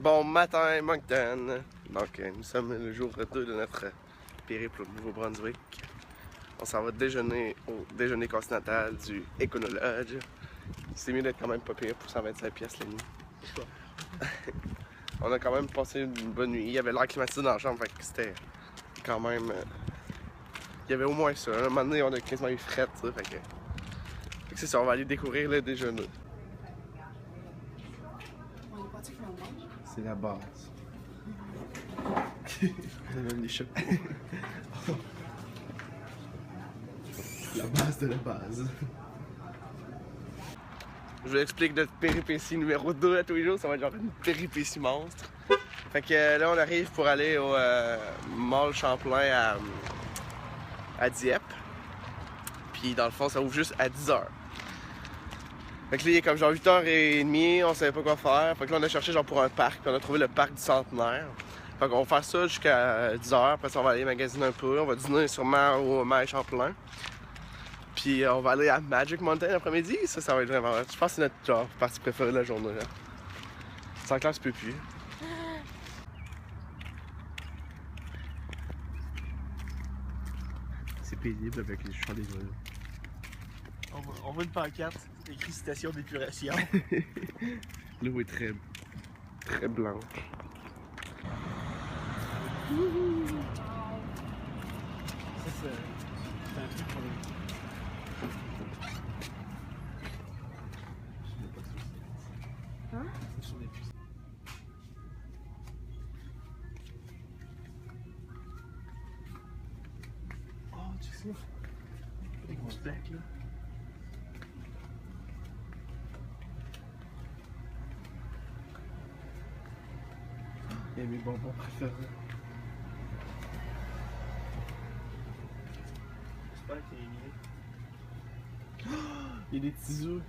Bon matin, Moncton! Donc, nous sommes le jour 2 de notre périple au Nouveau-Brunswick. On s'en va déjeuner au déjeuner continental du Econolodge. C'est mieux d'être quand même pas pire pour 125 pièces la nuit. On a quand même passé une bonne nuit. Il y avait l'air climatisé dans la chambre, fait que c'était quand même... Il y avait au moins ça. À un moment donné, on a quasiment eu fret, ça, fait que c'est ça, on va aller découvrir le déjeuner. C'est la base. On a même les chapeaux. La base de la base. Je vous explique notre péripétie numéro 2 à tous les jours, ça va être genre une péripétie monstre. Fait que là on arrive pour aller au Mall Champlain à Dieppe. Puis dans le fond ça ouvre juste à 10h. Fait que là il est comme genre 8h30, on savait pas quoi faire. Fait que là on a cherché genre pour un parc, puis on a trouvé le parc du Centenaire. Fait qu'on va faire ça jusqu'à 10h, après ça on va aller magasiner un peu, on va dîner sûrement au Mail Champlain. Puis on va aller à Magic Mountain l'après-midi, ça va être vraiment... Je pense que c'est notre genre, partie préférée de la journée. Là. Sans classe peut plus. C'est paisible avec les chants des oiseaux. On voit une pancarte, écrit station d'épuration. L'eau est très blanche. Ça, c'est un truc pour les... Hein? C'est sur des puces. Oh, tu sais, des grosses plaques là. Il y a mes bonbons préférés. J'espère qu'il est mieux. Il y a des petits œufs.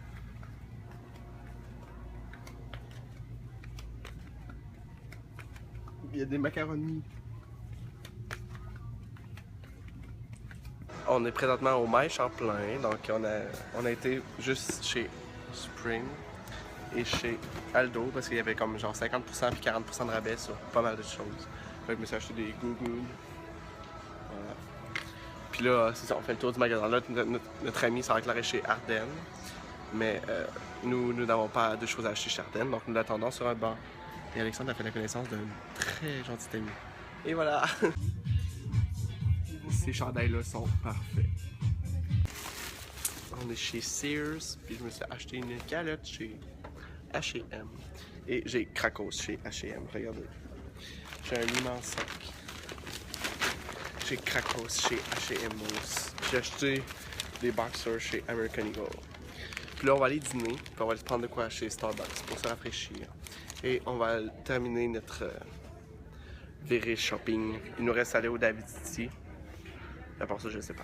Il y a des macaronis. On est présentement au Mail Champlain, donc on a été juste chez Spring et chez Aldo parce qu'il y avait comme genre 50% puis 40% de rabais sur pas mal de choses. Fait que je me suis acheté des gougounes. Voilà. Puis là, c'est ça, on fait le tour du magasin. Là, notre ami s'est déclaré chez Ardennes, mais nous n'avons pas de choses à acheter chez Ardennes, donc nous l'attendons sur un banc. Et Alexandre a fait la connaissance d'un très gentil ami. Et voilà! Ces chandails-là sont parfaits. On est chez Sears, puis je me suis acheté une calotte chez H&M. Et j'ai Krakos chez H&M, regardez. J'ai un immense sac. J'ai Krakos chez H&M aussi. J'ai acheté des boxers chez American Eagle. Puis là, on va aller dîner, puis on va aller se prendre de quoi chez Starbucks pour se rafraîchir. Et on va terminer notre virée shopping. Il nous reste à aller au David City. À part ça, je sais pas.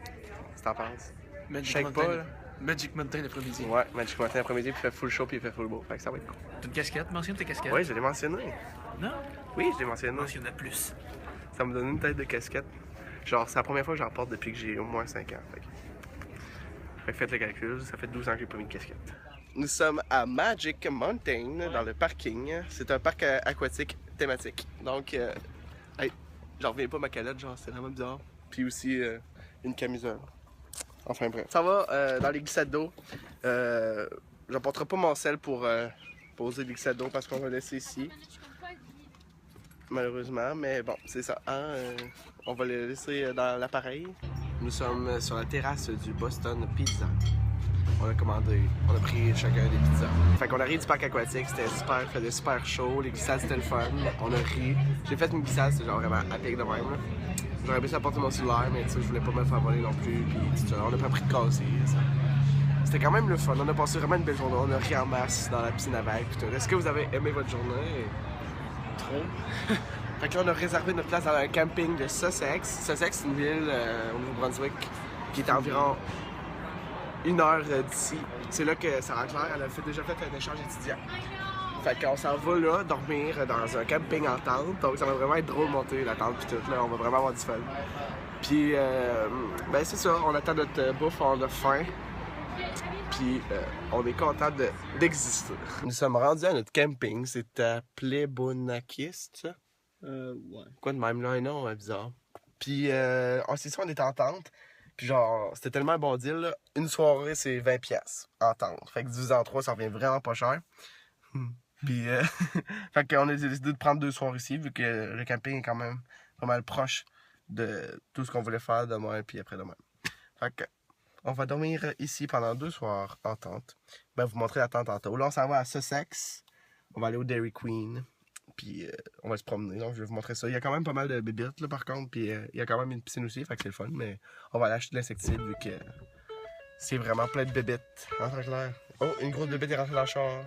Qu'est-ce que t'en penses? Magic Mountain. Magic Mountain l'après-midi. Ouais, Magic Mountain l'après-midi, puis il fait full show, puis il fait full beau. Fait que ça va être cool. T'as une casquette? Mentionne tes casquettes. Oui, je l'ai mentionné. Non? Oui, je l'ai mentionné. Mentionne plus. Ça me donne une tête de casquette. Genre, c'est la première fois que j'en porte depuis que j'ai au moins 5 ans. Fait que faites le calcul, ça fait 12 ans que j'ai pas mis de casquette. Nous sommes à Magic Mountain, dans le parking. C'est un parc aquatique thématique. Donc, hey, j'en reviens pas ma calotte, genre, c'est vraiment bizarre. Puis aussi, une camisole. Enfin bref. Ça va dans les glissades d'eau. J'emporterai pas mon sel pour poser les glissades d'eau parce qu'on va laisser ici. Malheureusement, mais bon, c'est ça. Hein? On va le laisser dans l'appareil. Nous sommes sur la terrasse du Boston Pizza. On a commandé, on a pris chacun des pizzas. Fait qu'on arrive du parc aquatique, c'était super, il faisait super chaud, les glissades c'était le fun, on a ri. J'ai fait une glissade, c'était genre vraiment à pic de même. J'aurais pu apporter mon cellulaire, mais tu sais, je voulais pas me faire voler non plus, puis on a pas pris de casser. C'était quand même le fun, on a passé vraiment une belle journée, on a ri en masse dans la piscine à vagues. Est-ce que vous avez aimé votre journée? Trop. Fait que là, on a réservé notre place dans un camping de Sussex. Sussex, c'est une ville au Nouveau-Brunswick qui est à environ 1 heure d'ici. C'est là que Sarah Claire, elle a déjà fait un échange étudiant. Fait qu'on s'en va là, dormir dans un camping en tente. Donc ça va vraiment être drôle de monter la tente pis tout, là. On va vraiment avoir du fun. Puis, ben c'est ça, on attend notre bouffe, on a faim. Puis on est content d'exister. Nous sommes rendus à notre camping. C'est à Plebonakis, c'est ça? Ouais. Quoi de même là? Un nom bizarre. Puis c'est ça, on est en tente. Puis genre, c'était tellement un bon deal, là. Une soirée, c'est 20$ en tente. Fait que divisé en 3, ça revient vraiment pas cher. Puis, fait qu'on a décidé de prendre 2 soirs ici, vu que le camping est quand même pas mal proche de tout ce qu'on voulait faire demain puis après-demain. Fait que, on va dormir ici pendant 2 soirs en tente. Ben, vous montrer la tente tantôt. Là, on s'en va à Sussex. On va aller au Dairy Queen. Puis, on va se promener. Donc, je vais vous montrer ça. Il y a quand même pas mal de bébites, là, par contre. Puis, il y a quand même une piscine aussi. Fait que c'est le fun. Mais on va aller acheter de l'insecticide, vu que c'est vraiment plein de bébites. Hein, Claire? Oh, une grosse bébite est rentrée dans le char.